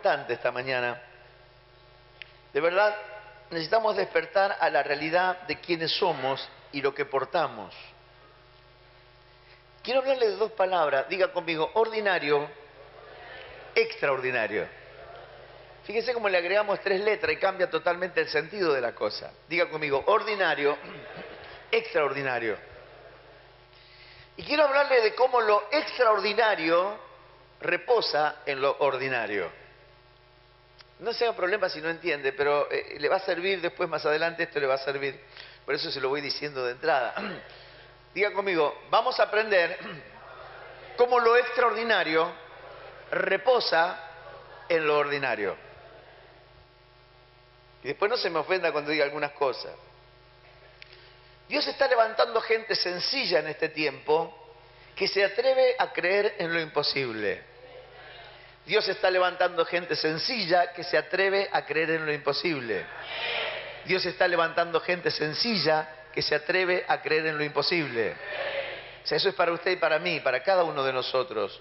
importante esta mañana. De verdad, necesitamos despertar a la realidad de quiénes somos y lo que portamos. Quiero hablarle de dos palabras. Diga conmigo, ordinario, extraordinario. Fíjese cómo le agregamos 3 letras y cambia totalmente el sentido de la cosa. Diga conmigo, ordinario, extraordinario. Y quiero hablarle de cómo lo extraordinario reposa en lo ordinario. No se haga problema si no entiende, pero le va a servir después, más adelante, esto le va a servir. Por eso se lo voy diciendo de entrada. Diga conmigo, vamos a aprender cómo lo extraordinario reposa en lo ordinario. Y después no se me ofenda cuando diga algunas cosas. Dios está levantando gente sencilla en este tiempo que se atreve a creer en lo imposible. Dios está levantando gente sencilla que se atreve a creer en lo imposible. Dios está levantando gente sencilla que se atreve a creer en lo imposible. O sea, eso es para usted y para mí, para cada uno de nosotros.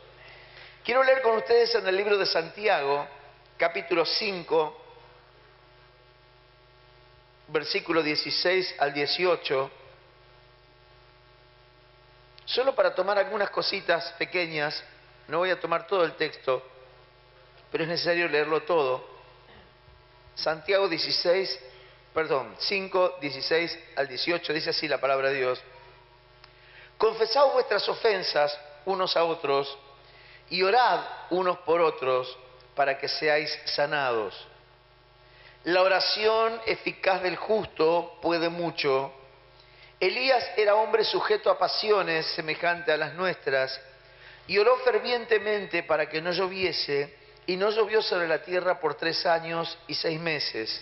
Quiero leer con ustedes en el libro de Santiago, capítulo 5, versículo 16 al 18, solo para tomar algunas cositas pequeñas. No voy a tomar todo el texto, pero es necesario leerlo todo. Santiago 5, 16 al 18, dice así la palabra de Dios. Confesad vuestras ofensas unos a otros y orad unos por otros para que seáis sanados. La oración eficaz del justo puede mucho. Elías era hombre sujeto a pasiones semejantes a las nuestras y oró fervientemente para que no lloviese, y no llovió sobre la tierra por 3 años y 6 meses.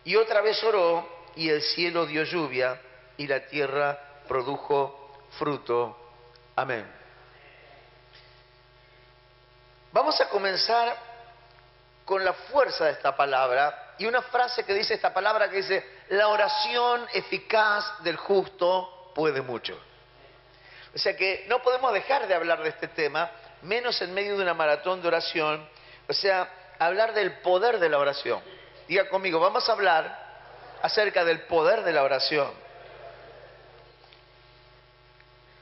Y otra vez oró, y el cielo dio lluvia, y la tierra produjo fruto. Amén. Vamos a comenzar con la fuerza de esta palabra, y una frase que dice esta palabra que dice, la oración eficaz del justo puede mucho. O sea que no podemos dejar de hablar de este tema, menos en medio de una maratón de oración, o sea, hablar del poder de la oración. Diga conmigo, vamos a hablar acerca del poder de la oración.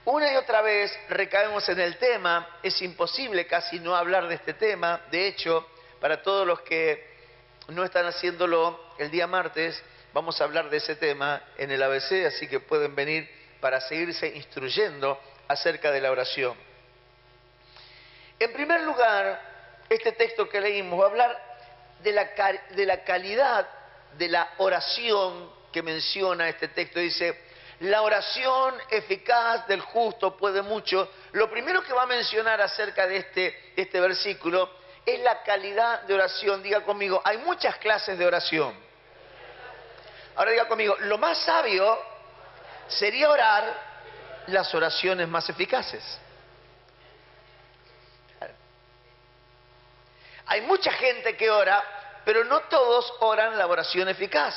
Una y otra vez recaemos en el tema, es imposible casi no hablar de este tema. De hecho, para todos los que no están haciéndolo el día martes, vamos a hablar de ese tema en el ABC, así que pueden venir para seguirse instruyendo acerca de la oración. En primer lugar, este texto que leímos va a hablar de la calidad de la oración que menciona este texto. Dice, la oración eficaz del justo puede mucho. Lo primero que va a mencionar acerca de este versículo es la calidad de oración. Diga conmigo, hay muchas clases de oración. Ahora diga conmigo, lo más sabio sería orar las oraciones más eficaces. Hay mucha gente que ora, pero no todos oran la oración eficaz.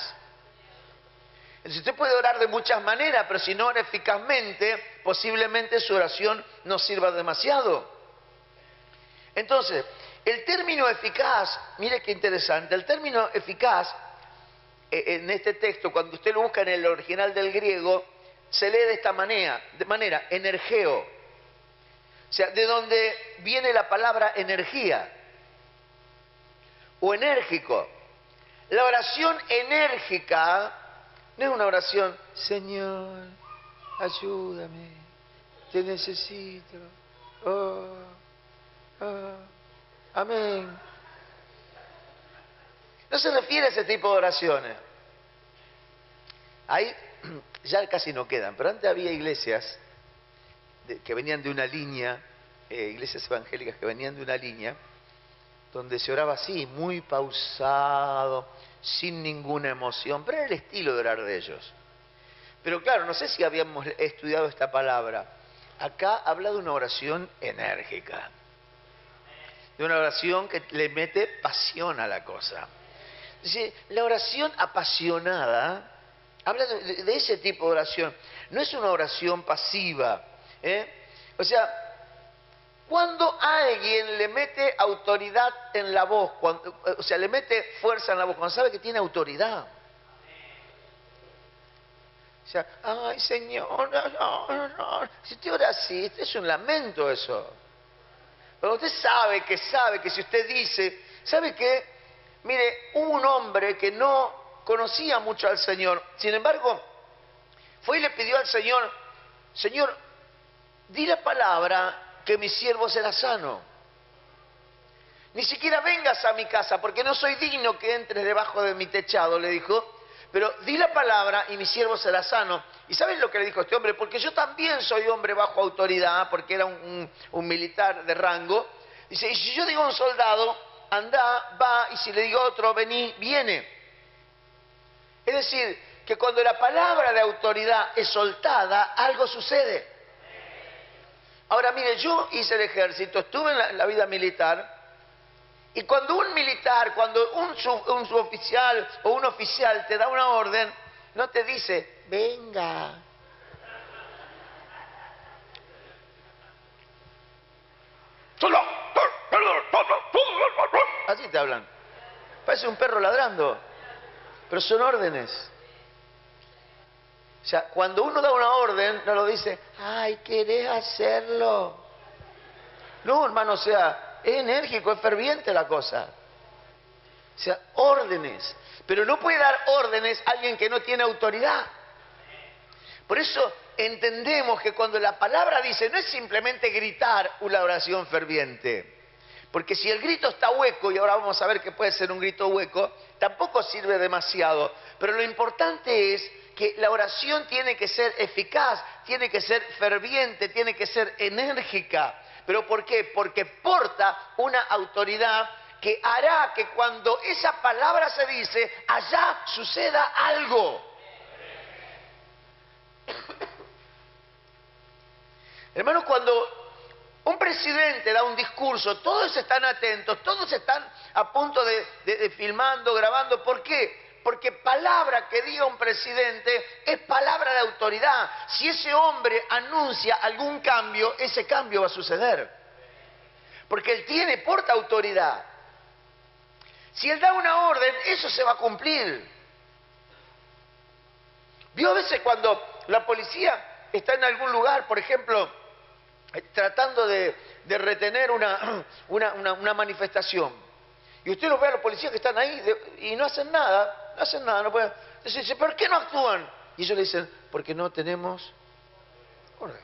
Entonces usted puede orar de muchas maneras, pero si no ora eficazmente, posiblemente su oración no sirva demasiado. Entonces, el término eficaz, mire qué interesante, el término eficaz en este texto, cuando usted lo busca en el original del griego, se lee de esta manera, energeo. O sea, de donde viene la palabra energía o enérgico. La oración enérgica no es una oración, Señor, ayúdame, te necesito, amén. No se refiere a ese tipo de oraciones. Ahí ya casi no quedan, pero antes había iglesias que venían de una línea, iglesias evangélicas que venían de una línea, donde se oraba así, muy pausado, sin ninguna emoción, pero era el estilo de orar de ellos. Pero claro, no sé si habíamos estudiado esta palabra. Acá habla de una oración enérgica, de una oración que le mete pasión a la cosa. Dice, la oración apasionada, habla de ese tipo de oración, no es una oración pasiva, O sea, Cuando alguien le mete autoridad en la voz, o sea, le mete fuerza en la voz, cuando sabe que tiene autoridad. O sea, ay Señor, no. Si usted ora así, esto es un lamento eso. Pero usted sabe que si usted dice, ¿sabe qué? Mire, hubo un hombre que no conocía mucho al Señor, sin embargo, fue y le pidió al Señor, Señor, di la palabra que mi siervo será sano. Ni siquiera vengas a mi casa, porque no soy digno que entres debajo de mi techado, le dijo, pero di la palabra y mi siervo será sano. ¿Y sabes lo que le dijo este hombre? Porque yo también soy hombre bajo autoridad, porque era un militar de rango. Dice, y si yo digo a un soldado, anda, va, y si le digo a otro, vení, viene. Es decir, que cuando la palabra de autoridad es soltada, algo sucede. Ahora, mire, yo hice el ejército, estuve en la vida militar, y cuando un militar, cuando un suboficial o un oficial te da una orden, no te dice, venga. Así te hablan. Parece un perro ladrando, pero son órdenes. O sea, cuando uno da una orden, no lo dice, ay, ¿querés hacerlo? No, hermano, o sea, es enérgico, es ferviente la cosa. O sea, órdenes. Pero no puede dar órdenes a alguien que no tiene autoridad. Por eso entendemos que cuando la palabra dice, no es simplemente gritar una oración ferviente. Porque si el grito está hueco, y ahora vamos a ver que puede ser un grito hueco, tampoco sirve demasiado. Pero lo importante es que la oración tiene que ser eficaz, tiene que ser ferviente, tiene que ser enérgica. ¿Pero por qué? Porque porta una autoridad que hará que cuando esa palabra se dice, allá suceda algo. Hermanos, cuando un presidente da un discurso, todos están atentos, todos están a punto de filmando, grabando. ¿Por qué? Porque palabra que diga un presidente es palabra de autoridad. Si ese hombre anuncia algún cambio, ese cambio va a suceder. Porque él porta autoridad. Si él da una orden, eso se va a cumplir. ¿Vio a veces cuando la policía está en algún lugar, por ejemplo, tratando de retener una manifestación? Y usted los ve a los policías que están ahí y no hacen nada, no pueden. Entonces dice, ¿por qué no actúan? Y ellos le dicen, porque no tenemos orden.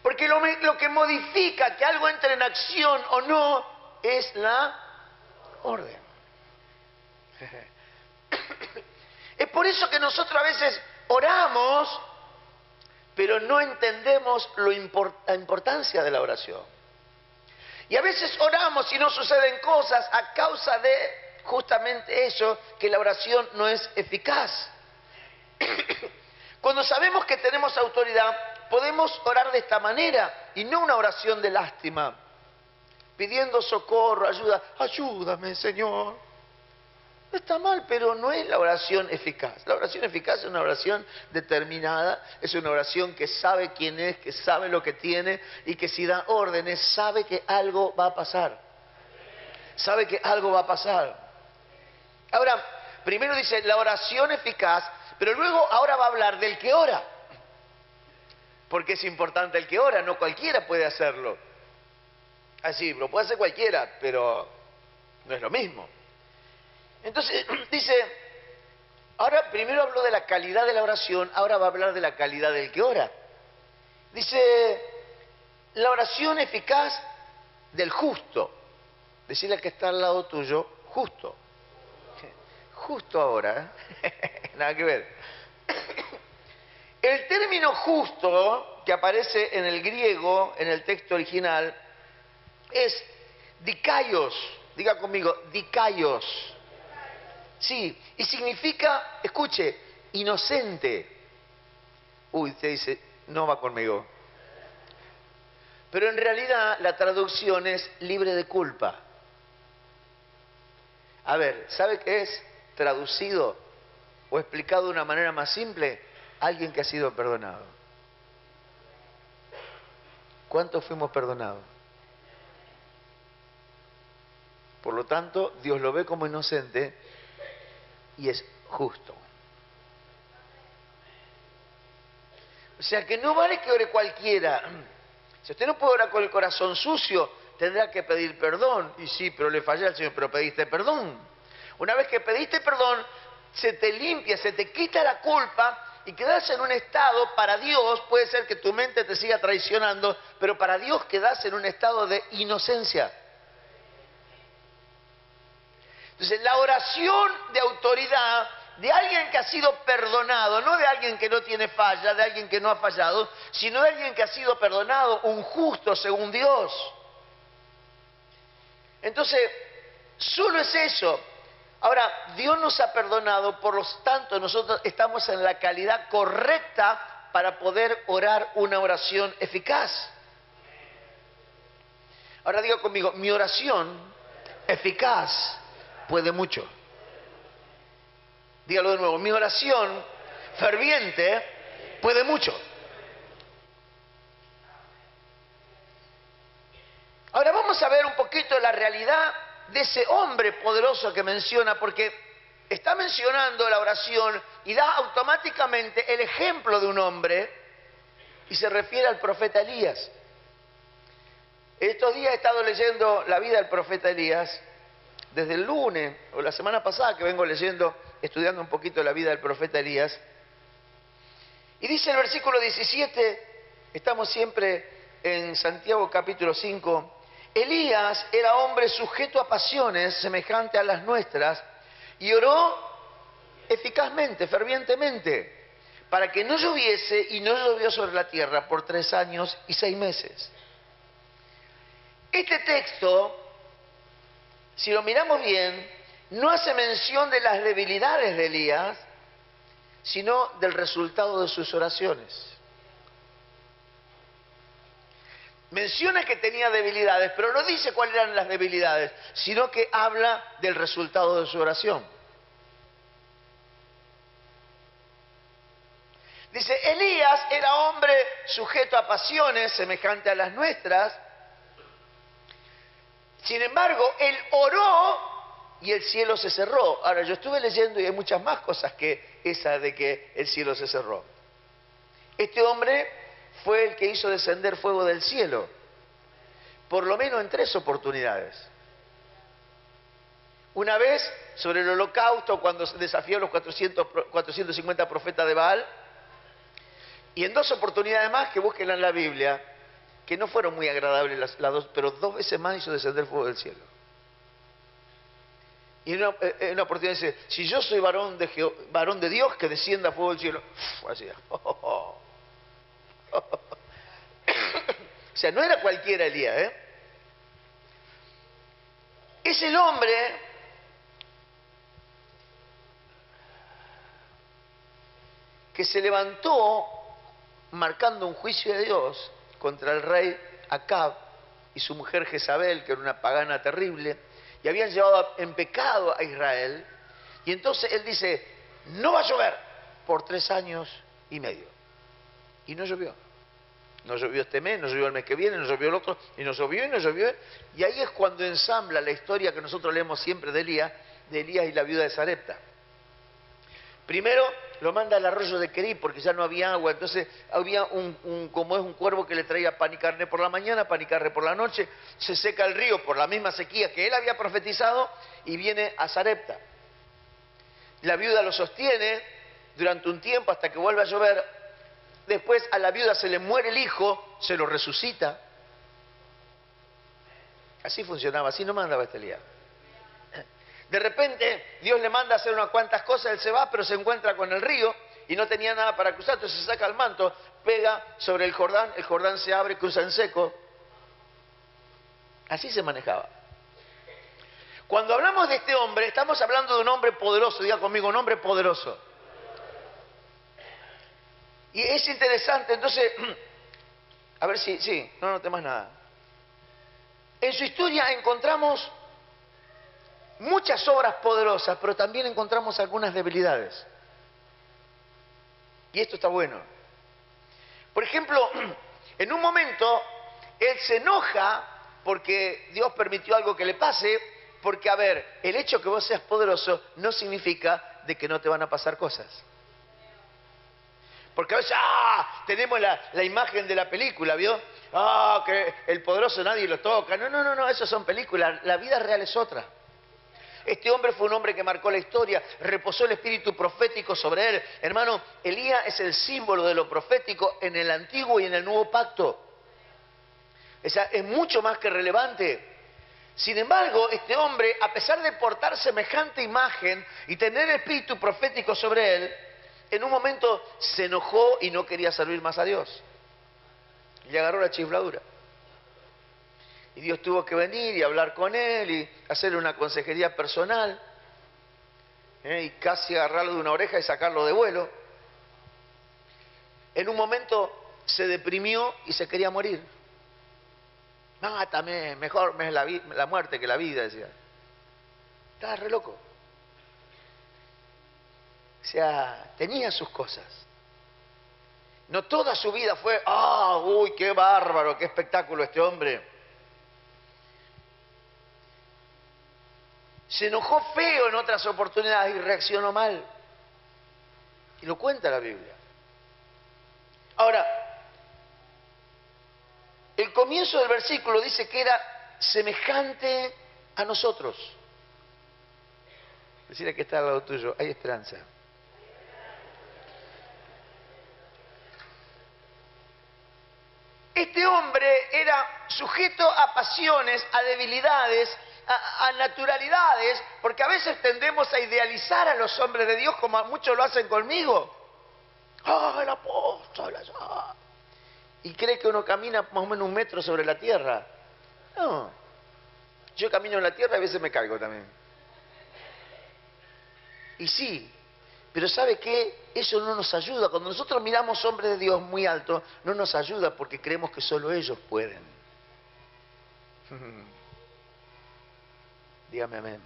Porque lo que modifica que algo entre en acción o no es la orden. Es por eso que nosotros a veces oramos, pero no entendemos la importancia de la oración. Y a veces oramos y no suceden cosas a causa de justamente eso, que la oración no es eficaz. Cuando sabemos que tenemos autoridad, podemos orar de esta manera y no una oración de lástima, pidiendo socorro, ayuda. Ayúdame, Señor. No está mal, pero no es la oración eficaz. La oración eficaz es una oración determinada, es una oración que sabe quién es, que sabe lo que tiene y que si da órdenes sabe que algo va a pasar. Sabe que algo va a pasar. Ahora, primero dice la oración eficaz, pero luego ahora va a hablar del que ora. Porque es importante el que ora, no cualquiera puede hacerlo. Así, lo puede hacer cualquiera, pero no es lo mismo. Entonces, dice, ahora primero habló de la calidad de la oración, ahora va a hablar de la calidad del que ora. Dice, la oración eficaz del justo. Decirle al que está al lado tuyo, justo. Justo ahora, nada que ver. El término justo, que aparece en el griego, en el texto original, es dikaios. Diga conmigo, dikaios. Sí, y significa, escuche, inocente. Uy, usted dice, no va conmigo. Pero en realidad la traducción es libre de culpa. A ver, ¿sabe qué es traducido o explicado de una manera más simple? Alguien que ha sido perdonado. ¿Cuántos fuimos perdonados? Por lo tanto, Dios lo ve como inocente y es justo. O sea que no vale que ore cualquiera. Si usted no puede orar con el corazón sucio, tendrá que pedir perdón. Y sí, pero le fallé al Señor, pero pediste perdón. Una vez que pediste perdón, se te limpia, se te quita la culpa y quedas en un estado, para Dios, puede ser que tu mente te siga traicionando, pero para Dios quedas en un estado de inocencia. Entonces, la oración de autoridad de alguien que ha sido perdonado, no de alguien que no tiene falla, de alguien que no ha fallado, sino de alguien que ha sido perdonado, un justo según Dios. Entonces, solo es eso. Ahora, Dios nos ha perdonado, por lo tanto, nosotros estamos en la calidad correcta para poder orar una oración eficaz. Ahora diga conmigo, mi oración eficaz puede mucho. Dígalo de nuevo, mi oración ferviente puede mucho. Ahora vamos a ver un poquito la realidad de ese hombre poderoso que menciona, porque está mencionando la oración y da automáticamente el ejemplo de un hombre y se refiere al profeta Elías. Estos días he estado leyendo la vida del profeta Elías, desde el lunes o la semana pasada que vengo leyendo, estudiando un poquito la vida del profeta Elías. Y dice el versículo 17, estamos siempre en Santiago capítulo 5, Elías era hombre sujeto a pasiones semejante a las nuestras y oró eficazmente, fervientemente, para que no lloviese, y no llovió sobre la tierra por 3 años y 6 meses. Este texto, si lo miramos bien, no hace mención de las debilidades de Elías, sino del resultado de sus oraciones. Menciona que tenía debilidades, pero no dice cuáles eran las debilidades, sino que habla del resultado de su oración. Dice, Elías era hombre sujeto a pasiones semejante a las nuestras. Sin embargo, él oró y el cielo se cerró. Ahora, yo estuve leyendo y hay muchas más cosas que esa de que el cielo se cerró. Este hombre fue el que hizo descender fuego del cielo, por lo menos en 3 oportunidades. Una vez sobre el holocausto, cuando se desafió a los 450 profetas de Baal, y en 2 oportunidades más que búsquenla en la Biblia, que no fueron muy agradables las 2, pero 2 veces más hizo descender fuego del cielo. Y en una oportunidad dice, si yo soy varón de Dios, que descienda fuego del cielo. Así. O sea, no era cualquiera Elías, ¿eh? Es el hombre que se levantó marcando un juicio de Dios contra el rey Acab y su mujer Jezabel, que era una pagana terrible, y habían llevado en pecado a Israel. Y entonces él dice, no va a llover por 3 años y medio. Y no llovió. No llovió este mes, no llovió el mes que viene, no llovió el otro, y no llovió y no llovió. Y ahí es cuando ensambla la historia que nosotros leemos siempre de Elías y la viuda de Sarepta. Primero lo manda al arroyo de Querib porque ya no había agua, entonces había como es un cuervo que le traía pan y carne por la mañana, pan y carne por la noche, se seca el río por la misma sequía que él había profetizado y viene a Sarepta. La viuda lo sostiene durante un tiempo hasta que vuelve a llover. Después a la viuda se le muere el hijo, se lo resucita. Así funcionaba, así no mandaba este Elías. De repente Dios le manda a hacer unas cuantas cosas, él se va, pero se encuentra con el río y no tenía nada para cruzar, entonces se saca el manto, pega sobre el Jordán se abre, cruza en seco. Así se manejaba. Cuando hablamos de este hombre, estamos hablando de un hombre poderoso, diga conmigo, un hombre poderoso. Y es interesante, entonces, a ver si, no noté más nada. En su historia encontramos muchas obras poderosas, pero también encontramos algunas debilidades. Y esto está bueno. Por ejemplo, en un momento Él se enoja porque Dios permitió algo que le pase, porque, a ver, el hecho que vos seas poderoso no significa de que no te van a pasar cosas. Porque a veces, tenemos la imagen de la película, ¿vio? Que el poderoso nadie lo toca. No, eso son películas. La vida real es otra. Este hombre fue un hombre que marcó la historia, reposó el espíritu profético sobre él. Hermano, Elías es el símbolo de lo profético en el Antiguo y en el Nuevo Pacto. O sea, es mucho más que relevante. Sin embargo, este hombre, a pesar de portar semejante imagen y tener el espíritu profético sobre él, en un momento se enojó y no quería servir más a Dios. Le agarró la chifladura. Y Dios tuvo que venir y hablar con él y hacerle una consejería personal. Y casi agarrarlo de una oreja y sacarlo de vuelo. En un momento se deprimió y se quería morir. Mátame, mejor es la muerte que la vida, decía. Estaba re loco. O sea, tenía sus cosas. No toda su vida fue, uy, qué bárbaro, qué espectáculo este hombre. Se enojó feo en otras oportunidades y reaccionó mal. Y lo cuenta la Biblia. Ahora, el comienzo del versículo dice que era semejante a nosotros. Decirle que está al lado tuyo, hay esperanza. Este hombre era sujeto a pasiones, a debilidades, a naturalidades, porque a veces tendemos a idealizar a los hombres de Dios como muchos lo hacen conmigo. El apóstol, y cree que uno camina más o menos 1 metro sobre la tierra. No, yo camino en la tierra y a veces me caigo también. Y sí, pero ¿sabe qué? Eso no nos ayuda. Cuando nosotros miramos hombres de Dios muy altos, no nos ayuda porque creemos que solo ellos pueden. Dígame amén.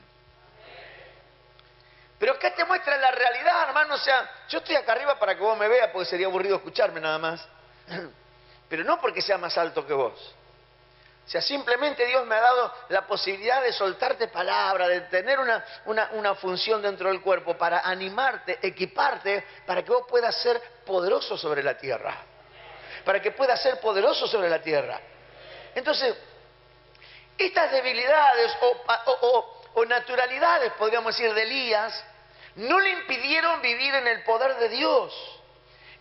Pero acá te muestra la realidad, hermano. O sea, yo estoy acá arriba para que vos me veas, porque sería aburrido escucharme nada más. Pero no porque sea más alto que vos. O sea, simplemente Dios me ha dado la posibilidad de soltarte palabra, de tener una función dentro del cuerpo para animarte, equiparte, para que vos puedas ser poderoso sobre la tierra. Para que puedas ser poderoso sobre la tierra. Entonces, estas debilidades o naturalidades, podríamos decir, de Elías, no le impidieron vivir en el poder de Dios.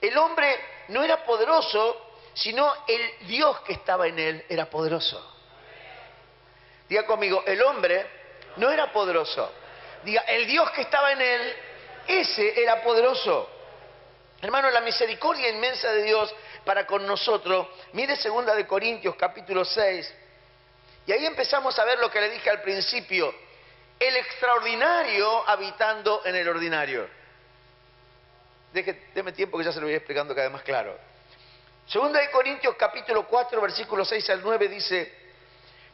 El hombre no era poderoso, sino el Dios que estaba en él era poderoso. Diga conmigo, el hombre no era poderoso. Diga, el Dios que estaba en él, ese era poderoso. Hermano, la misericordia inmensa de Dios para con nosotros. Mire 2 de Corintios capítulo 6. Y ahí empezamos a ver lo que le dije al principio. El extraordinario habitando en el ordinario. Deme tiempo que ya se lo voy explicando cada vez más claro. 2 de Corintios capítulo 4, versículos 6 al 9 dice: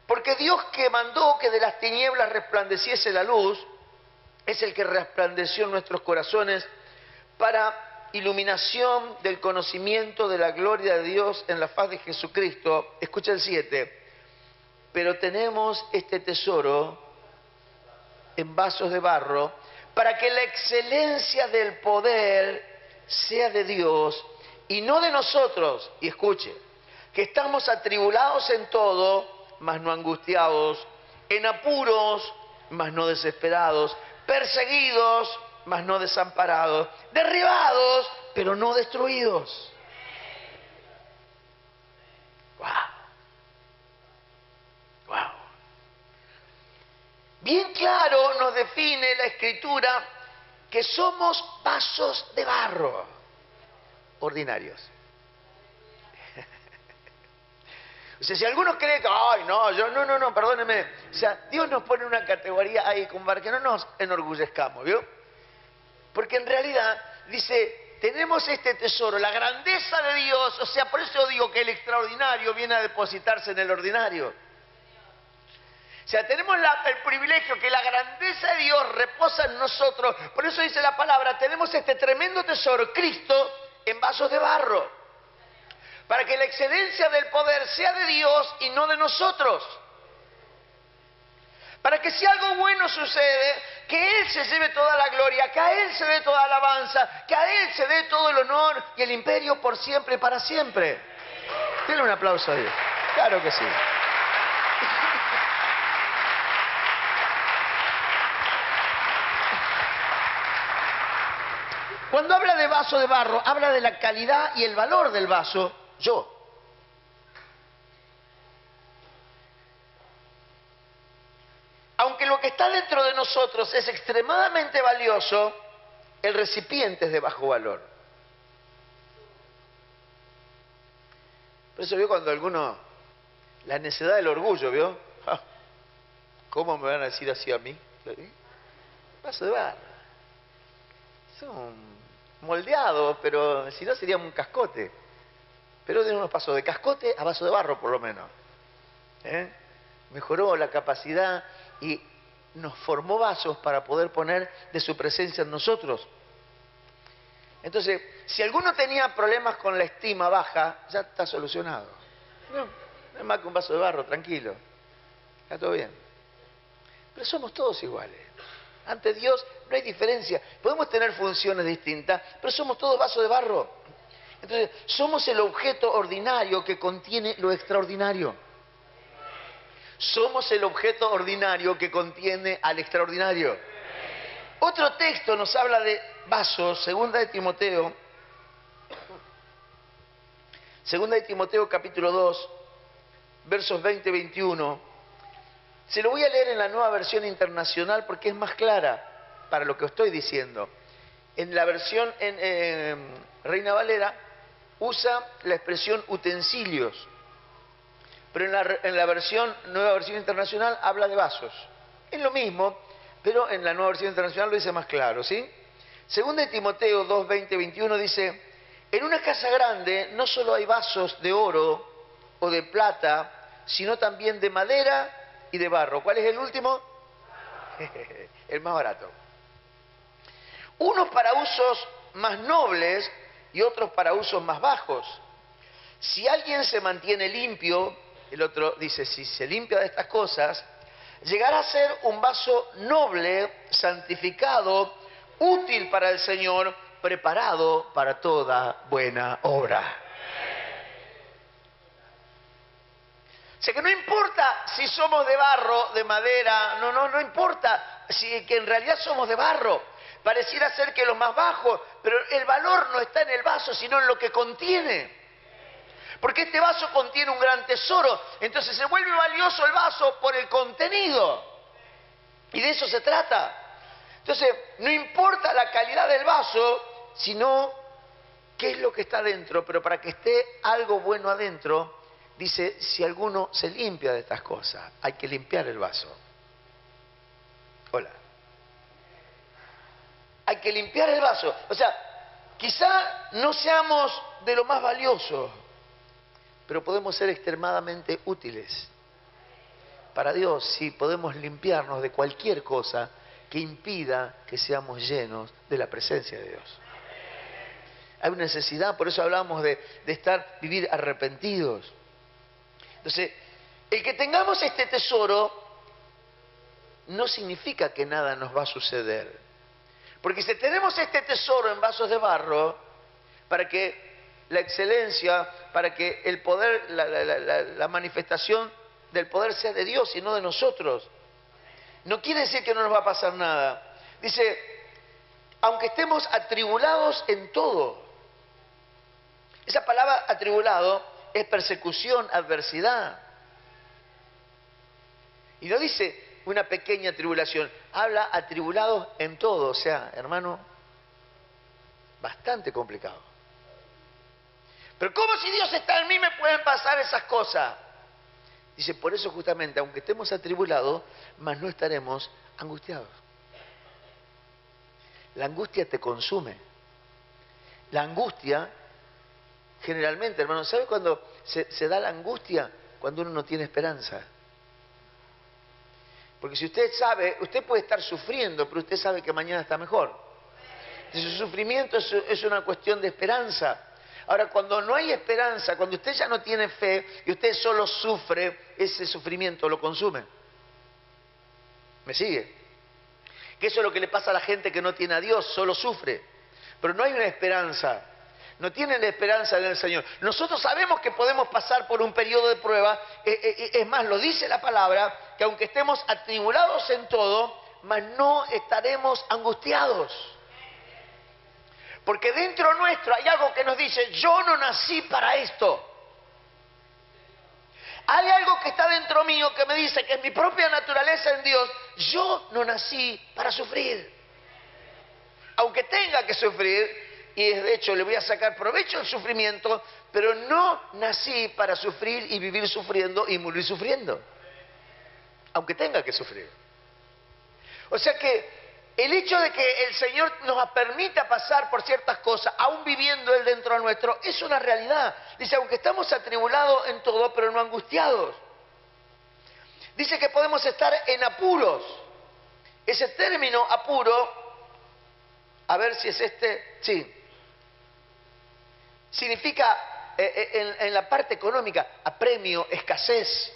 porque Dios que mandó que de las tinieblas resplandeciese la luz, es el que resplandeció en nuestros corazones para iluminación del conocimiento de la gloria de Dios en la faz de Jesucristo. Escucha el 7. Pero tenemos este tesoro en vasos de barro, para que la excelencia del poder sea de Dios y no de nosotros. Y escuche, que estamos atribulados en todo, mas no angustiados, en apuros, mas no desesperados, perseguidos, mas no desamparados, derribados, pero no destruidos. ¡Wow! ¡Wow! Bien claro nos define la Escritura que somos vasos de barro, ordinarios. O sea, si alguno cree que, no, perdóneme. O sea, Dios nos pone una categoría ahí como para que no nos enorgullezcamos, ¿vio? Porque en realidad dice, tenemos este tesoro, la grandeza de Dios. O sea, por eso digo que el extraordinario viene a depositarse en el ordinario. O sea, tenemos el privilegio que la grandeza de Dios reposa en nosotros. Por eso dice la palabra, tenemos este tremendo tesoro, Cristo, en vasos de barro. para que la excelencia del poder sea de Dios y no de nosotros. Para que si algo bueno sucede, que Él se lleve toda la gloria, que a Él se dé toda la alabanza, que a Él se dé todo el honor y el imperio por siempre y para siempre. Denle un aplauso a Dios. Claro que sí. Cuando habla de vaso de barro, habla de la calidad y el valor del vaso, yo. Aunque lo que está dentro de nosotros es extremadamente valioso, el recipiente es de bajo valor. Por eso vio cuando alguno, la necedad del orgullo, ¿vio? ¿Cómo me van a decir así a mí? Vaso de barro. Son moldeados, pero si no sería un cascote. Pero de unos pasos de cascote a vaso de barro, por lo menos. Mejoró la capacidad y nos formó vasos para poder poner de su presencia en nosotros. Entonces, si alguno tenía problemas con la estima baja, ya está solucionado. No es más que un vaso de barro, tranquilo. Está todo bien. Pero somos todos iguales. Ante Dios no hay diferencia. Podemos tener funciones distintas, pero somos todos vasos de barro. Entonces, somos el objeto ordinario que contiene lo extraordinario. Somos el objeto ordinario que contiene al extraordinario. Otro texto nos habla de vasos, segunda de Timoteo capítulo 2, versos 20 y 21. Se lo voy a leer en la Nueva Versión Internacional porque es más clara para lo que estoy diciendo. En la versión en Reina Valera usa la expresión utensilios. Pero en la Nueva Versión Internacional habla de vasos. Es lo mismo, pero en la Nueva Versión Internacional lo dice más claro, ¿sí? Segunda de Timoteo 2, 20, 21 dice, en una casa grande no solo hay vasos de oro o de plata, sino también de madera y de barro. ¿Cuál es el último? El más barato. Unos para usos más nobles y otros para usos más bajos. Si alguien se mantiene limpio, el otro dice, si se limpia de estas cosas, llegará a ser un vaso noble, santificado, útil para el Señor, preparado para toda buena obra. O sea que no importa si somos de barro, de madera, no importa que en realidad somos de barro. Pareciera ser que lo más bajo, pero el valor no está en el vaso, sino en lo que contiene. Porque este vaso contiene un gran tesoro, entonces se vuelve valioso el vaso por el contenido. Y de eso se trata. Entonces, no importa la calidad del vaso, sino qué es lo que está adentro. Pero para que esté algo bueno adentro, dice, si alguno se limpia de estas cosas, hay que limpiar el vaso. Hola. Hay que limpiar el vaso. O sea, quizá no seamos de lo más valioso, pero podemos ser extremadamente útiles para Dios si podemos limpiarnos de cualquier cosa que impida que seamos llenos de la presencia de Dios. Hay una necesidad, por eso hablamos de vivir arrepentidos. Entonces, el que tengamos este tesoro no significa que nada nos va a suceder. Porque si tenemos este tesoro en vasos de barro, para que la excelencia, para que el poder, la manifestación del poder sea de Dios y no de nosotros, no quiere decir que no nos va a pasar nada. Dice, aunque estemos atribulados en todo. Esa palabra atribulado es persecución, adversidad. Y no dice una pequeña tribulación, habla atribulados en todo. O sea, hermano, bastante complicado. Pero ¿cómo si Dios está en mí me pueden pasar esas cosas? Dice, por eso justamente, aunque estemos atribulados, mas no estaremos angustiados. La angustia te consume. La angustia, generalmente, hermano, ¿sabe cuándo se da la angustia? Cuando uno no tiene esperanza. Porque si usted sabe, usted puede estar sufriendo, pero usted sabe que mañana está mejor. Entonces, su sufrimiento es una cuestión de esperanza. Ahora, cuando no hay esperanza, cuando usted ya no tiene fe y usted solo sufre, ese sufrimiento lo consume. ¿Me sigue? Que eso es lo que le pasa a la gente que no tiene a Dios, solo sufre. Pero no hay una esperanza. No tienen esperanza en el Señor. Nosotros sabemos que podemos pasar por un periodo de prueba. Es más, lo dice la palabra, que aunque estemos atribulados en todo, mas no estaremos angustiados. Porque dentro nuestro hay algo que nos dice, yo no nací para esto. Hay algo que está dentro mío que me dice que es mi propia naturaleza en Dios, yo no nací para sufrir. Aunque tenga que sufrir, y de hecho le voy a sacar provecho al sufrimiento, pero no nací para sufrir y vivir sufriendo y morir sufriendo. Aunque tenga que sufrir. O sea que el hecho de que el Señor nos permita pasar por ciertas cosas, aún viviendo Él dentro nuestro, es una realidad. Dice, aunque estamos atribulados en todo, pero no angustiados. Dice que podemos estar en apuros. Ese término apuro, a ver si es este, sí. Significa, en la parte económica, apremio, escasez.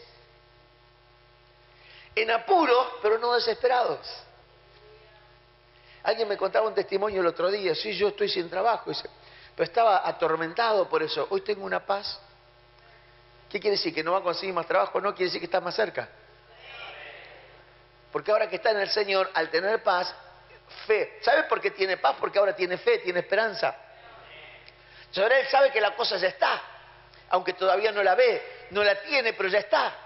En apuros, pero no desesperados. Alguien me contaba un testimonio el otro día, sí, yo estoy sin trabajo, dice, pero estaba atormentado por eso. Hoy tengo una paz. ¿Qué quiere decir? ¿Que no va a conseguir más trabajo? No, quiere decir que está más cerca. Porque ahora que está en el Señor, al tener paz, fe. ¿Sabe por qué tiene paz? Porque ahora tiene fe, tiene esperanza. Ahora él sabe que la cosa ya está, aunque todavía no la ve, no la tiene, pero ya está.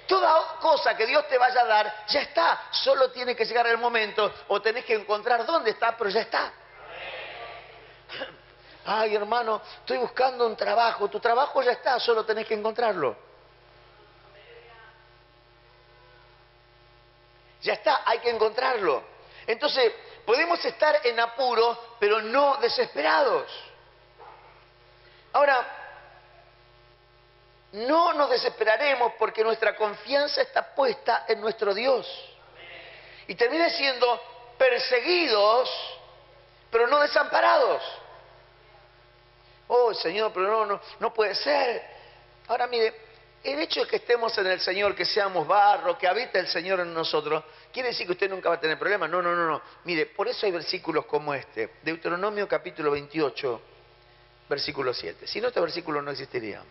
Toda cosa que Dios te vaya a dar, ya está. Solo tiene que llegar el momento o tenés que encontrar dónde está, pero ya está. Ay, hermano, estoy buscando un trabajo. Tu trabajo ya está, solo tenés que encontrarlo. Ya está, hay que encontrarlo. Entonces, podemos estar en apuro, pero no desesperados. Ahora, no nos desesperaremos porque nuestra confianza está puesta en nuestro Dios. Y termina siendo perseguidos, pero no desamparados. Oh, Señor, pero no puede ser. Ahora mire, el hecho de que estemos en el Señor, que seamos barro, que habite el Señor en nosotros, ¿quiere decir que usted nunca va a tener problemas? No. Mire, por eso hay versículos como este. Deuteronomio capítulo 28, versículo 7. Si no, este versículo no existiría.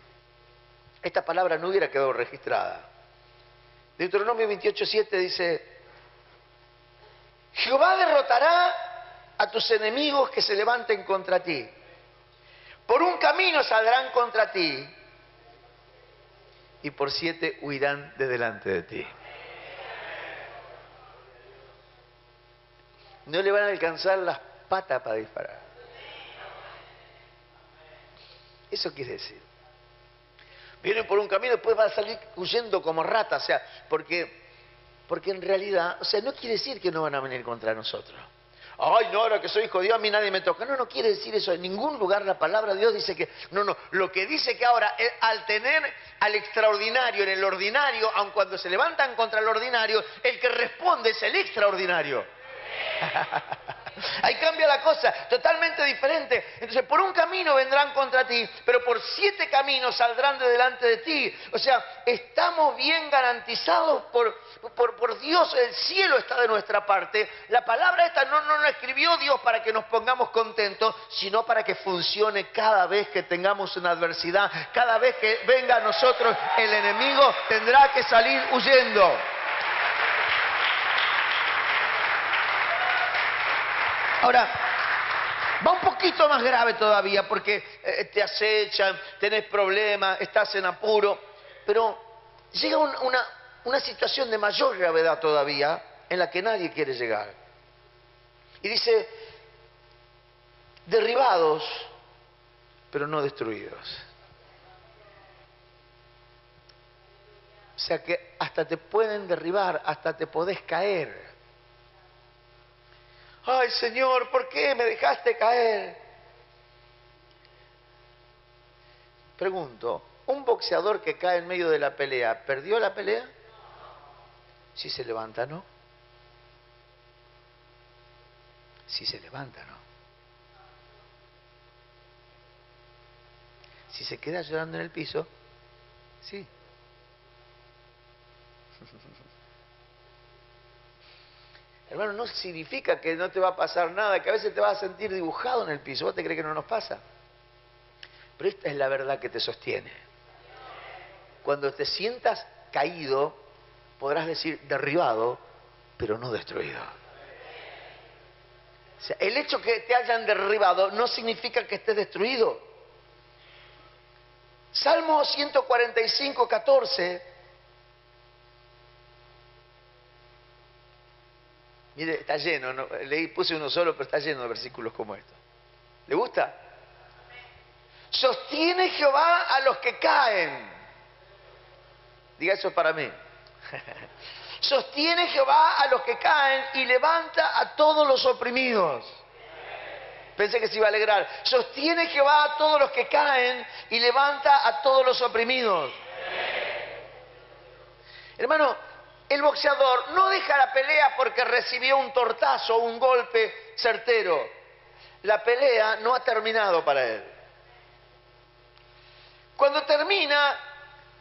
Esta palabra no hubiera quedado registrada. Deuteronomio 28:7 dice, Jehová derrotará a tus enemigos que se levanten contra ti. Por un camino saldrán contra ti y por 7 huirán de delante de ti. No le van a alcanzar las patas para disparar. Eso quiere decir. Vienen por un camino y después van a salir huyendo como ratas, o sea, porque en realidad, o sea, no quiere decir que no van a venir contra nosotros. Ay, no, ahora que soy hijo de Dios, a mí nadie me toca. No quiere decir eso. En ningún lugar la palabra de Dios dice que... No. Lo que dice que ahora, al tener al extraordinario en el ordinario, aun cuando se levantan contra el ordinario, el que responde es el extraordinario. Ahí cambia la cosa, totalmente diferente. Entonces, por un camino vendrán contra ti, pero por 7 caminos saldrán de delante de ti. O sea, estamos bien garantizados por Dios. El cielo está de nuestra parte. La palabra esta no la escribió Dios para que nos pongamos contentos, sino para que funcione cada vez que tengamos una adversidad. Cada vez que venga a nosotros el enemigo, tendrá que salir huyendo. Ahora, va un poquito más grave todavía porque te acechan, tenés problemas, estás en apuro, pero llega una situación de mayor gravedad todavía en la que nadie quiere llegar. Y dice, derribados, pero no destruidos. O sea que hasta te pueden derribar, hasta te podés caer. Ay, Señor, ¿por qué me dejaste caer? Pregunto, ¿un boxeador que cae en medio de la pelea, perdió la pelea? Si se levanta, ¿no? Si se levanta, ¿no? Si se queda llorando en el piso, sí. Hermano, no significa que no te va a pasar nada, que a veces te vas a sentir dibujado en el piso. ¿Vos te crees que no nos pasa? Pero esta es la verdad que te sostiene. Cuando te sientas caído, podrás decir derribado, pero no destruido. O sea, el hecho que te hayan derribado no significa que estés destruido. Salmo 145, 14. Mire, está lleno, ¿no? Puse uno solo, pero está lleno de versículos como estos. ¿Le gusta? Sostiene Jehová a los que caen. Diga eso para mí. Sostiene Jehová a los que caen y levanta a todos los oprimidos. Pensé que se iba a alegrar. Sostiene Jehová a todos los que caen y levanta a todos los oprimidos. Hermano, el boxeador no deja la pelea porque recibió un tortazo o un golpe certero. La pelea no ha terminado para él. Cuando termina,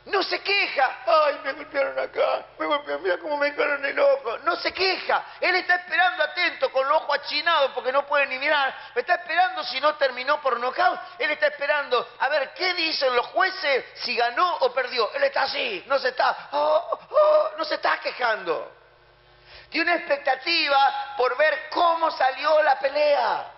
no se queja. Ay, me golpearon acá, me golpearon, mira cómo me dejaron el ojo. No se queja. Él está esperando atento, con los ojos achinados porque no puede ni mirar. Está esperando si no terminó por nocaut. Él está esperando a ver qué dicen los jueces, si ganó o perdió. Él está así, no se está, no se está quejando. Tiene una expectativa por ver cómo salió la pelea.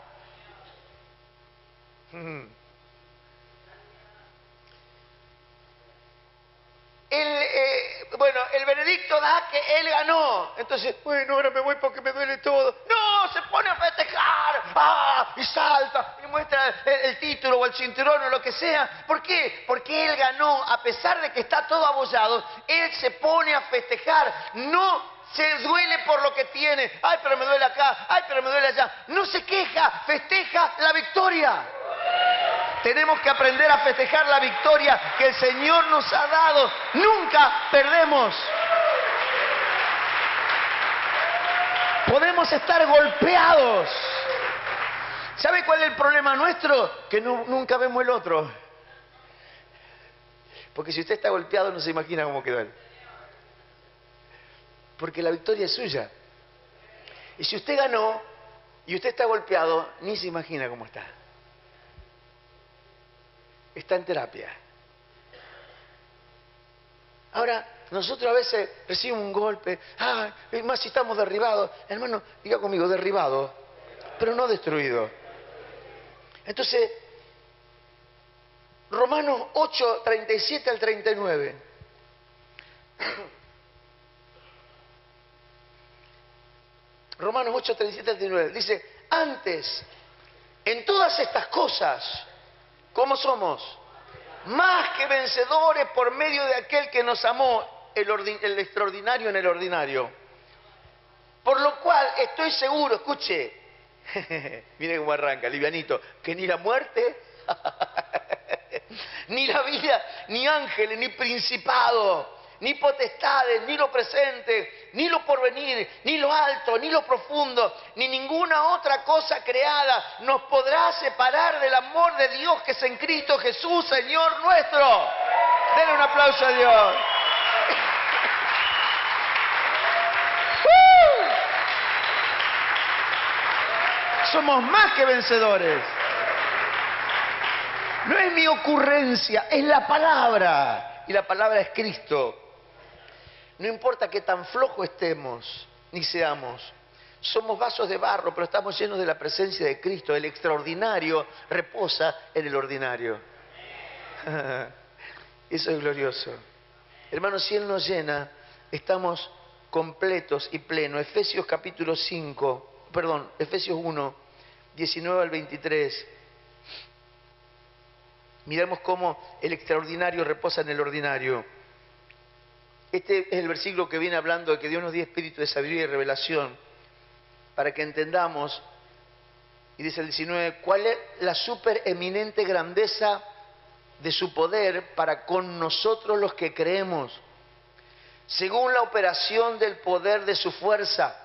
El veredicto da que él ganó. Entonces, bueno, ahora me voy porque me duele todo. No, se pone a festejar. Y salta, y muestra el título o el cinturón o lo que sea. ¿Por qué? Porque él ganó, a pesar de que está todo abollado, él se pone a festejar. No se duele por lo que tiene. Ay, pero me duele acá. Ay, pero me duele allá. No se queja, festeja la victoria. Tenemos que aprender a festejar la victoria que el Señor nos ha dado. Nunca perdemos. Podemos estar golpeados. ¿Sabe cuál es el problema nuestro? Que nunca vemos el otro. Porque si usted está golpeado no se imagina cómo quedó él. Porque la victoria es suya. Y si usted ganó y usted está golpeado, ni se imagina cómo está. Está en terapia. Ahora, nosotros a veces recibimos un golpe, más si estamos derribados. Hermano, diga conmigo, derribado, pero no destruido. Entonces, Romanos 8, 37 al 39. Romanos 8, 37 al 39. Dice, antes, en todas estas cosas, ¿cómo somos? Más que vencedores por medio de aquel que nos amó, el extraordinario en el ordinario. Por lo cual estoy seguro, escuche, mire cómo arranca, livianito, que ni la muerte, ni la vida, ni ángeles, ni principado, ni potestades, ni lo presente, ni lo porvenir, ni lo alto, ni lo profundo, ni ninguna otra cosa creada nos podrá separar del amor de Dios que es en Cristo Jesús, Señor nuestro. Denle un aplauso a Dios. Somos más que vencedores. No es mi ocurrencia, es la palabra. Y la palabra es Cristo. No importa qué tan flojo estemos, ni seamos. Somos vasos de barro, pero estamos llenos de la presencia de Cristo. El extraordinario reposa en el ordinario. Eso es glorioso. Hermanos, si Él nos llena, estamos completos y plenos. Efesios 1, 19 al 23. Miremos cómo el extraordinario reposa en el ordinario. Este es el versículo que viene hablando de que Dios nos dio espíritu de sabiduría y revelación para que entendamos, y dice el 19, cuál es la supereminente grandeza de su poder para con nosotros los que creemos, según la operación del poder de su fuerza,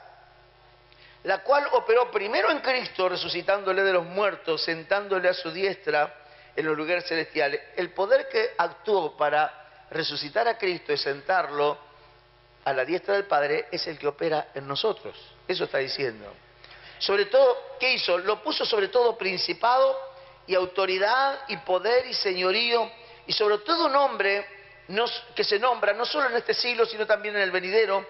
la cual operó primero en Cristo, resucitándole de los muertos, sentándole a su diestra en los lugares celestiales. El poder que actuó para resucitar a Cristo y sentarlo a la diestra del Padre es el que opera en nosotros. Eso está diciendo. Sobre todo, ¿qué hizo? Lo puso sobre todo principado y autoridad y poder y señorío y sobre todo nombre que se nombra no solo en este siglo sino también en el venidero.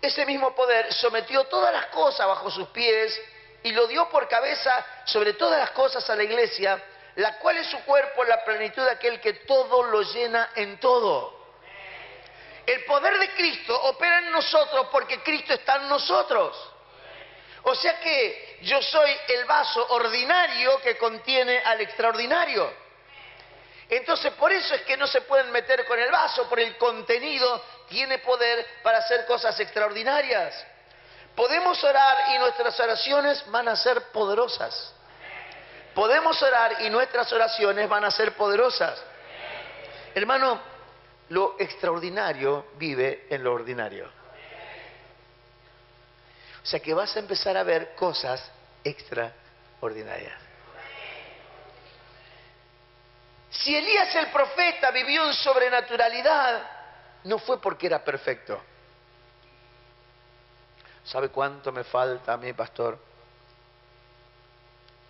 Ese mismo poder sometió todas las cosas bajo sus pies y lo dio por cabeza sobre todas las cosas a la iglesia, la cual es su cuerpo, la plenitud de aquel que todo lo llena en todo. El poder de Cristo opera en nosotros porque Cristo está en nosotros. O sea que yo soy el vaso ordinario que contiene al extraordinario. Entonces por eso es que no se pueden meter con el vaso, por el contenido tiene poder para hacer cosas extraordinarias. Podemos orar y nuestras oraciones van a ser poderosas. Podemos orar y nuestras oraciones van a ser poderosas. Hermano, lo extraordinario vive en lo ordinario. O sea que vas a empezar a ver cosas extraordinarias. Si Elías el profeta vivió en sobrenaturalidad, no fue porque era perfecto. ¿Sabe cuánto me falta a mí, pastor?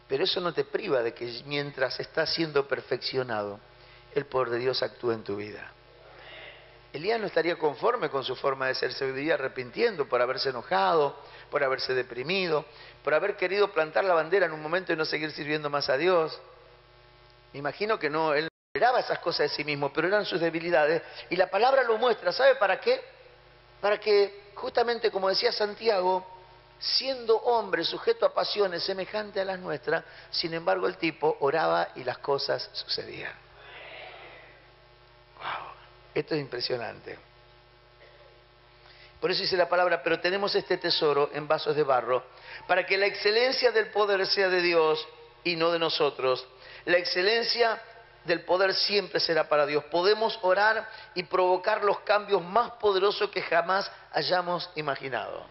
Pero eso no te priva de que mientras estás siendo perfeccionado, el poder de Dios actúa en tu vida. Elías no estaría conforme con su forma de ser, se viviría arrepintiendo por haberse enojado, por haberse deprimido, por haber querido plantar la bandera en un momento y no seguir sirviendo más a Dios. Me imagino que no, él no esperaba esas cosas de sí mismo, pero eran sus debilidades. Y la palabra lo muestra, ¿sabe para qué? Para que, justamente como decía Santiago, siendo hombre sujeto a pasiones semejantes a las nuestras, sin embargo el tipo oraba y las cosas sucedían. ¡Wow! Esto es impresionante. Por eso dice la palabra, pero tenemos este tesoro en vasos de barro, para que la excelencia del poder sea de Dios y no de nosotros. La excelencia del poder siempre será para Dios. Podemos orar y provocar los cambios más poderosos que jamás hayamos imaginado.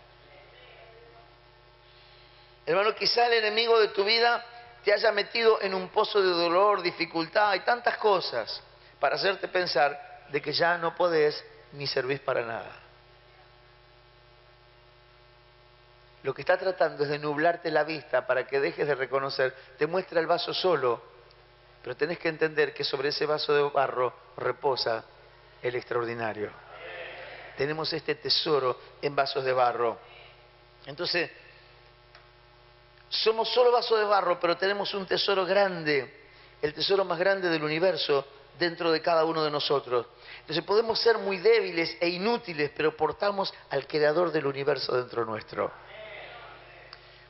Hermano, quizá el enemigo de tu vida te haya metido en un pozo de dolor, dificultad y tantas cosas para hacerte pensar de que ya no podés ni servís para nada. Lo que está tratando es de nublarte la vista para que dejes de reconocer. Te muestra el vaso solo, pero tenés que entender que sobre ese vaso de barro reposa el extraordinario. Tenemos este tesoro en vasos de barro. Entonces, somos solo vasos de barro, pero tenemos un tesoro grande, el tesoro más grande del universo dentro de cada uno de nosotros. Entonces podemos ser muy débiles e inútiles, pero portamos al Creador del universo dentro nuestro.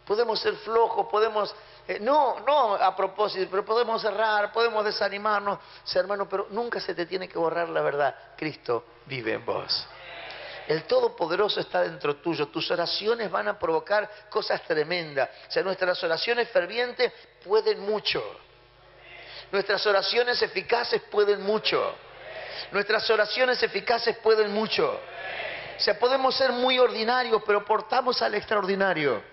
Podemos ser flojos, podemos, no a propósito, pero podemos errar, podemos desanimarnos, hermano, pero nunca se te tiene que borrar la verdad. Cristo vive en vos. El Todopoderoso está dentro tuyo. Tus oraciones van a provocar cosas tremendas. O sea, nuestras oraciones fervientes pueden mucho. Nuestras oraciones eficaces pueden mucho. Nuestras oraciones eficaces pueden mucho. O sea, podemos ser muy ordinarios, pero portamos al extraordinario.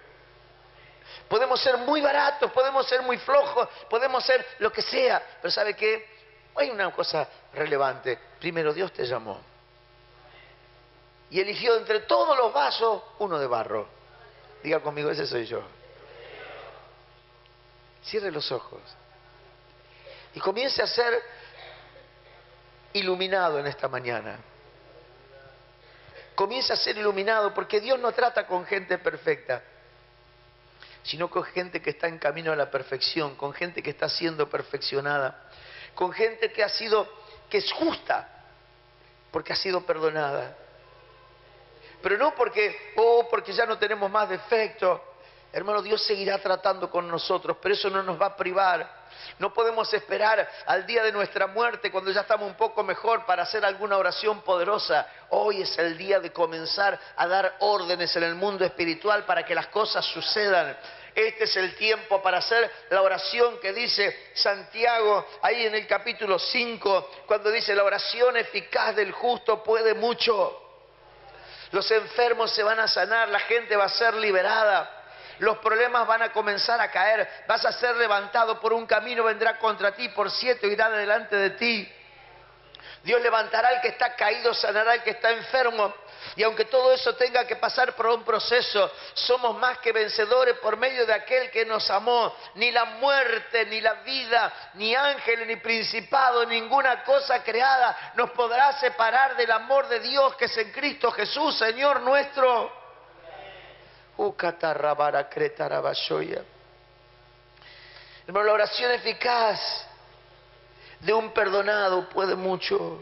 Podemos ser muy baratos, podemos ser muy flojos, podemos ser lo que sea. Pero ¿sabe qué? Hay una cosa relevante. Primero, Dios te llamó. Y eligió entre todos los vasos uno de barro. Diga conmigo, ese soy yo. Cierre los ojos. Y comience a ser iluminado en esta mañana. Comience a ser iluminado porque Dios no trata con gente perfecta, sino con gente que está en camino a la perfección, con gente que está siendo perfeccionada, con gente que es justa, porque ha sido perdonada. Pero no porque ya no tenemos más defectos. Hermano, Dios seguirá tratando con nosotros, pero eso no nos va a privar. No podemos esperar al día de nuestra muerte, cuando ya estamos un poco mejor, para hacer alguna oración poderosa. Hoy es el día de comenzar a dar órdenes en el mundo espiritual para que las cosas sucedan. Este es el tiempo para hacer la oración que dice Santiago ahí en el capítulo 5, cuando dice: la oración eficaz del justo puede mucho. Los enfermos se van a sanar, la gente va a ser liberada. los problemas van a comenzar a caer, vas a ser levantado, por un camino vendrá contra ti, por 7 irá delante de ti. Dios levantará al que está caído, sanará al que está enfermo. Y aunque todo eso tenga que pasar por un proceso, somos más que vencedores por medio de aquel que nos amó. Ni la muerte, ni la vida, ni ángeles, ni principado, ninguna cosa creada nos podrá separar del amor de Dios que es en Cristo Jesús, Señor nuestro. Hermano, la oración eficaz de un perdonado puede mucho.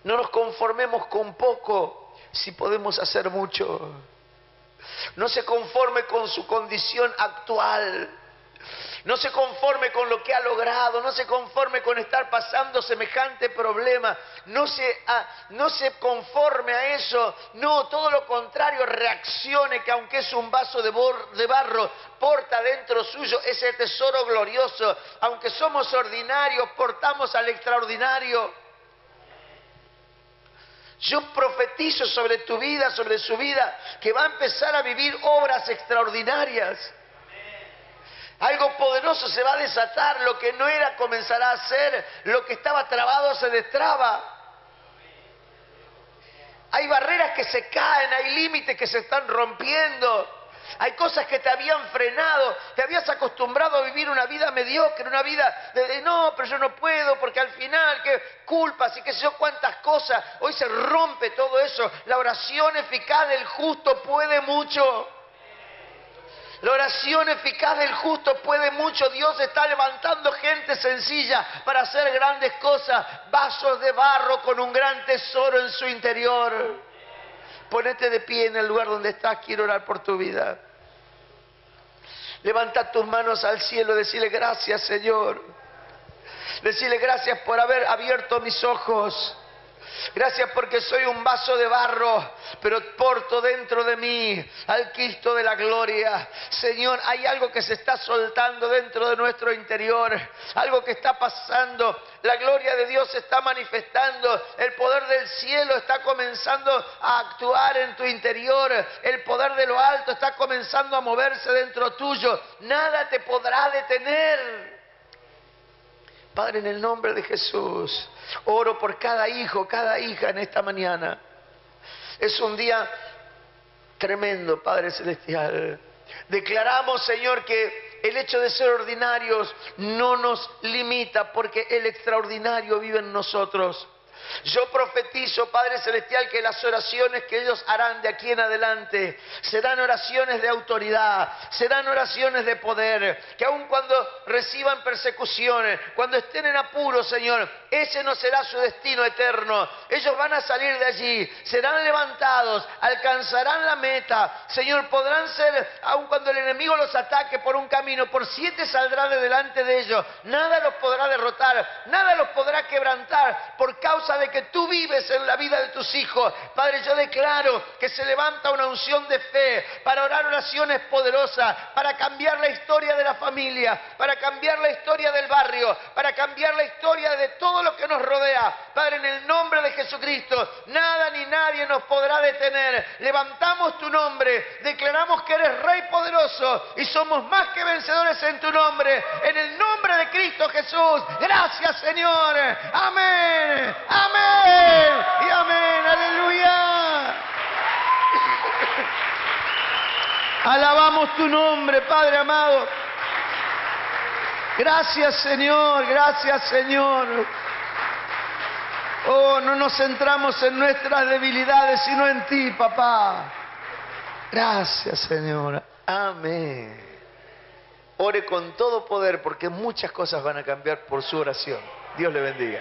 No nos conformemos con poco si podemos hacer mucho. No se conforme con su condición actual. No se conforme con lo que ha logrado. No se conforme con estar pasando semejante problema. No se conforme a eso. No, todo lo contrario, reaccione, que aunque es un vaso de barro, porta dentro suyo ese tesoro glorioso. Aunque somos ordinarios, portamos al extraordinario. Yo profetizo sobre tu vida, sobre su vida, que va a empezar a vivir obras extraordinarias. Algo poderoso se va a desatar, lo que no era comenzará a ser, lo que estaba trabado se destraba. Hay barreras que se caen, hay límites que se están rompiendo. Hay cosas que te habían frenado, te habías acostumbrado a vivir una vida mediocre, una vida de no, pero yo no puedo, porque al final, qué culpas y qué sé yo cuántas cosas. Hoy se rompe todo eso. La oración eficaz del justo puede mucho. La oración eficaz del justo puede mucho. Dios está levantando gente sencilla para hacer grandes cosas. Vasos de barro con un gran tesoro en su interior. Ponete de pie en el lugar donde estás, quiero orar por tu vida. Levanta tus manos al cielo, decirle gracias, Señor. Decirle gracias por haber abierto mis ojos. Gracias porque soy un vaso de barro, pero porto dentro de mí al Cristo de la gloria. Señor, hay algo que se está soltando dentro de nuestro interior, algo que está pasando. La gloria de Dios se está manifestando, el poder del cielo está comenzando a actuar en tu interior, el poder de lo alto está comenzando a moverse dentro tuyo. Nada te podrá detener. Padre, en el nombre de Jesús, oro por cada hijo, cada hija en esta mañana. Es un día tremendo, Padre Celestial. Declaramos, Señor, que el hecho de ser ordinarios no nos limita, porque el extraordinario vive en nosotros. Yo profetizo, Padre Celestial, que las oraciones que ellos harán de aquí en adelante serán oraciones de autoridad, serán oraciones de poder, que aun cuando reciban persecuciones, cuando estén en apuros, Señor, ese no será su destino eterno. Ellos van a salir de allí, serán levantados, alcanzarán la meta. Señor, podrán ser, aun cuando el enemigo los ataque por un camino, por 7 saldrá de delante de ellos. Nada los podrá derrotar, nada los podrá quebrantar, por causa de que tú vives en la vida de tus hijos. Padre, yo declaro que se levanta una unción de fe para orar oraciones poderosas, para cambiar la historia de la familia, para cambiar la historia del barrio, para cambiar la historia de todo lo que nos rodea. Padre, en el nombre de Jesucristo, nada ni nadie nos podrá detener. Levantamos tu nombre, declaramos que eres Rey poderoso y somos más que vencedores en tu nombre, en el nombre de Cristo Jesús. Gracias, Señor. Amén. Amén y amén, aleluya. Alabamos tu nombre, Padre amado. Gracias, Señor, gracias, Señor. Oh, no nos centramos en nuestras debilidades, sino en ti, papá. Gracias, Señor. Amén. Ore con todo poder, porque muchas cosas van a cambiar por su oración. Dios le bendiga.